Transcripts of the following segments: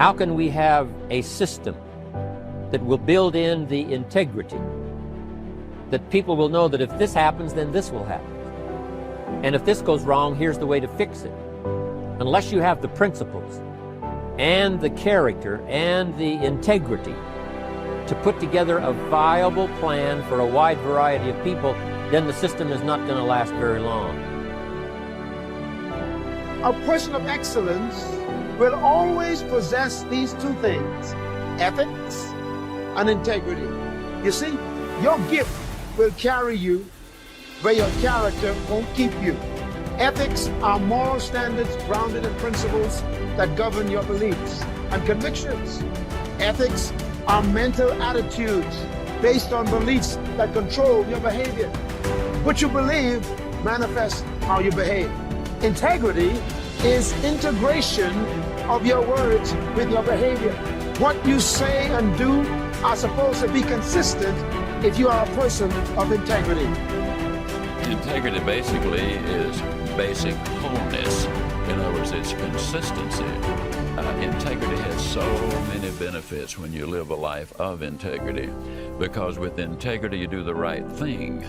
How can we have a system that will build in the integrity, that people will know that if this happens, then this will happen. And if this goes wrong, here's the way to fix it. Unless you have the principles and the character and the integrity to put together a viable plan for a wide variety of people, then the system is not going to last very long. A person of excellence will always possess these two things, ethics and integrity. You see, your gift will carry you where your character won't keep you. Ethics are moral standards grounded in principles that govern your beliefs and convictions. Ethics are mental attitudes based on beliefs that control your behavior. What you believe manifests how you behave. Integrity is integration of your words with your behavior. What you say and do are supposed to be consistent if you are a person of integrity. Integrity basically is basic wholeness. In other words, it's consistency. Integrity has so many benefits when you live a life of integrity, because with integrity you do the right thing.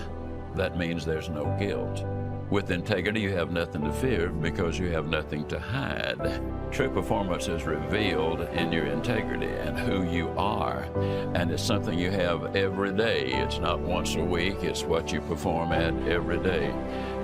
That means there's no guilt. With integrity you have nothing to fear because you have nothing to hide. True performance is revealed in your integrity and who you are, and it's something you have every day. It's not once a week, it's what you perform at every day.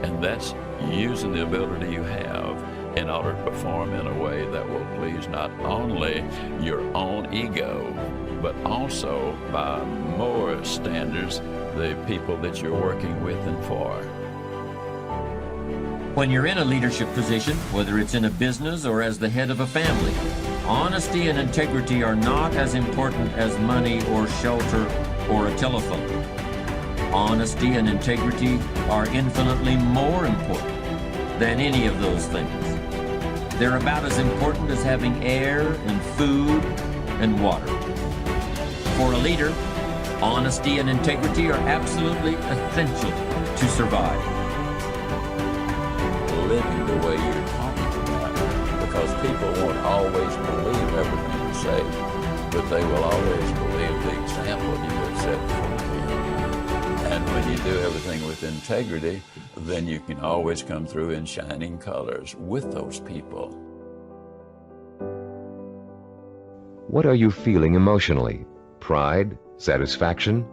And that's using the ability you have in order to perform in a way that will please not only your own ego, but also by more standards, the people that you're working with and for. When you're in a leadership position, whether it's in a business or as the head of a family, honesty and integrity are not as important as money or shelter or a telephone. Honesty and integrity are infinitely more important than any of those things. They're about as important as having air and food and water. For a leader, honesty and integrity are absolutely essential to survive. Living the way you're talking about it, because people won't always believe everything you say, but they will always believe the example you have set for them. And when you do everything with integrity, then you can always come through in shining colors with those people. What are you feeling emotionally? Pride? Satisfaction?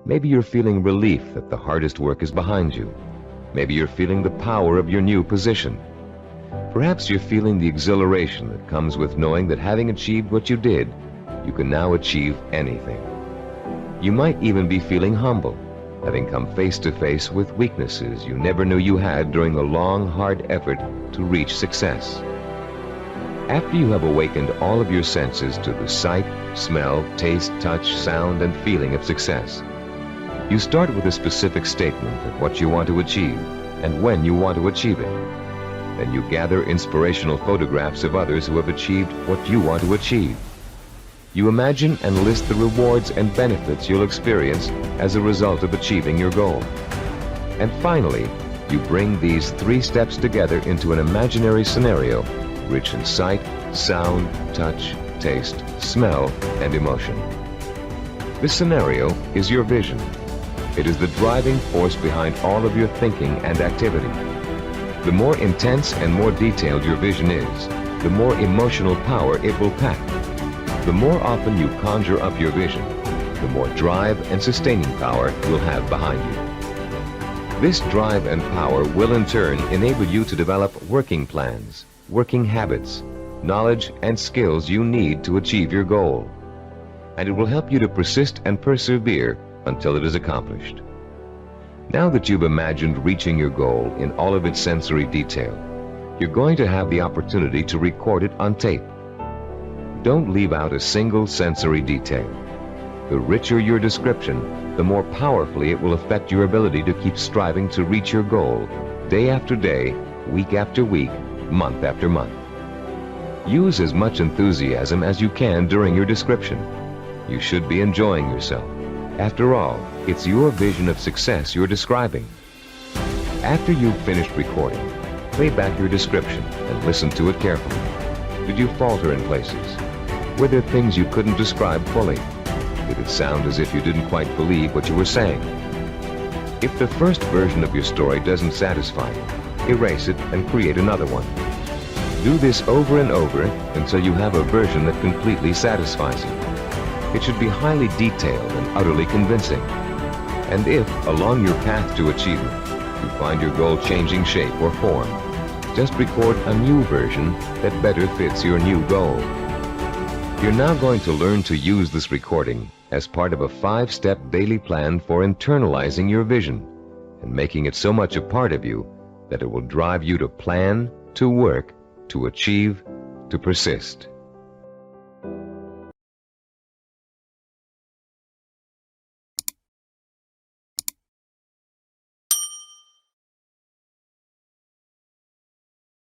Maybe you're feeling relief that the hardest work is behind you. Maybe you're feeling the power of your new position. Perhaps you're feeling the exhilaration that comes with knowing that having achieved what you did, you can now achieve anything. You might even be feeling humble, having come face to face with weaknesses you never knew you had during the long, hard effort to reach success. After you have awakened all of your senses to the sight, smell, taste, touch, sound, and feeling of success, you start with a specific statement of what you want to achieve and when you want to achieve it. Then you gather inspirational photographs of others who have achieved what you want to achieve. You imagine and list the rewards and benefits you'll experience as a result of achieving your goal. And finally, you bring these 3 steps together into an imaginary scenario rich in sight, sound, touch, taste, smell, and emotion. This scenario is your vision. It is the driving force behind all of your thinking and activity. The more intense and more detailed your vision is, the more emotional power it will pack. The more often you conjure up your vision, the more drive and sustaining power you'll have behind you. This drive and power will in turn enable you to develop working plans, working habits, knowledge and skills you need to achieve your goal. And it will help you to persist and persevere until it is accomplished. Now that you've imagined reaching your goal in all of its sensory detail, you're going to have the opportunity to record it on tape. Don't leave out a single sensory detail. The richer your description, the more powerfully it will affect your ability to keep striving to reach your goal, day after day, week after week, month after month. Use as much enthusiasm as you can during your description. You should be enjoying yourself. After all, it's your vision of success you're describing. After you've finished recording, play back your description and listen to it carefully. Did you falter in places? Were there things you couldn't describe fully? Did it sound as if you didn't quite believe what you were saying? If the first version of your story doesn't satisfy you, erase it and create another one. Do this over and over until you have a version that completely satisfies you. It should be highly detailed and utterly convincing. And if, along your path to achievement, you find your goal changing shape or form, just record a new version that better fits your new goal. You're now going to learn to use this recording as part of a 5-step daily plan for internalizing your vision and making it so much a part of you that it will drive you to plan, to work, to achieve, to persist.